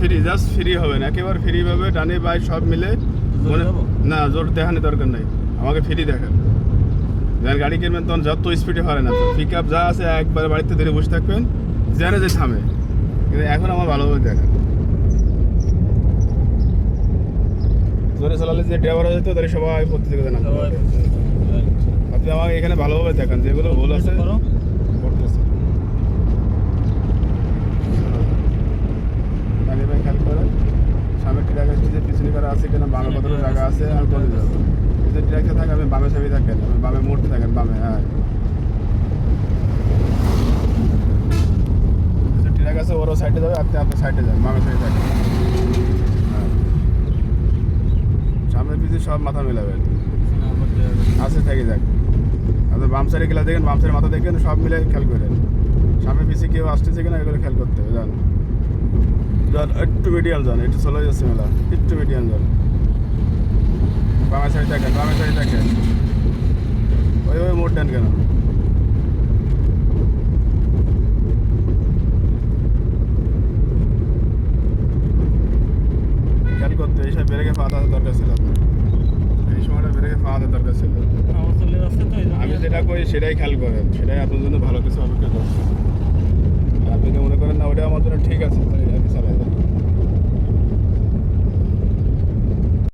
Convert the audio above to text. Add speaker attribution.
Speaker 1: Free, just free হবেন, একেবারে free ভাবে ডানে বাই সব মিলে। না জোর দেখানোর দরকার নাই, আমাকে ফ্রি দেখান। যখন গাড়ি কিনবেন তখন যত স্পিডে পারে না, পিক আপ যা আছে একবার বাড়িতে ধরে বসে থাকবেন, জানে যে থামে। কিন্তু এখন আমার ভালোভাবে দেখান। জোরে চালালে যে ড্রাইভার যেত তাহলে সবাই প্রতি থেকে জানান। আপনি আমাকে এখানে ভালোভাবে দেখান যেগুলো ভুল আছে করতেছে। গাড়ি ভাই খেয়াল করেন, সামনে ট্রাক আসছে, পিছনে কারা আছে কিনা, বামে কতটা জায়গা আছে আমি বলে যাবো। যদি ট্রাকটা থাকে আমি বামে সামনে থাকেন, আমি বামে মোড়তে থাকেন, বামে। হ্যাঁ ট্রাক আছে ওরও সাইডে যাবে, আপনি আপনার সাইডে যান, বামে সাইডে থাকেন। হ্যাঁ সামনে পিছিয়ে সব মাথা মেলাবেন, আসে থেকে যাক। আপনার বাম সাইডে গেলে দেখেন, বাম সাইডে মাথা দেখেন, সব মিলে খেয়াল করেন। সামনে পিছিয়ে কেউ আসতেছে কিনা এগুলো খেয়াল করতে হবে। যান যান, একটু মিডিয়াম যান, একটু চলে যাচ্ছে মেলা, একটু মিডিয়াম যান। বামে সাইডে থাকেন, বামে সাইডে থাকেন। ওই মোড় দেন কেন? খেয়াল করতে এইসব ব্রেকে পা দেওয়ার দরকার ছিল, এই সময়টা ব্রেকে পা দেওয়ার দরকার ছিল। আমি যেটা করি সেটাই খেয়াল করেন, সেটাই আপনার জন্য ভালো কিছু অপেক্ষা করছে। আপনি মনে করেন না ওটা আমার জন্য ঠিক আছে, তাহলে চালাই যান।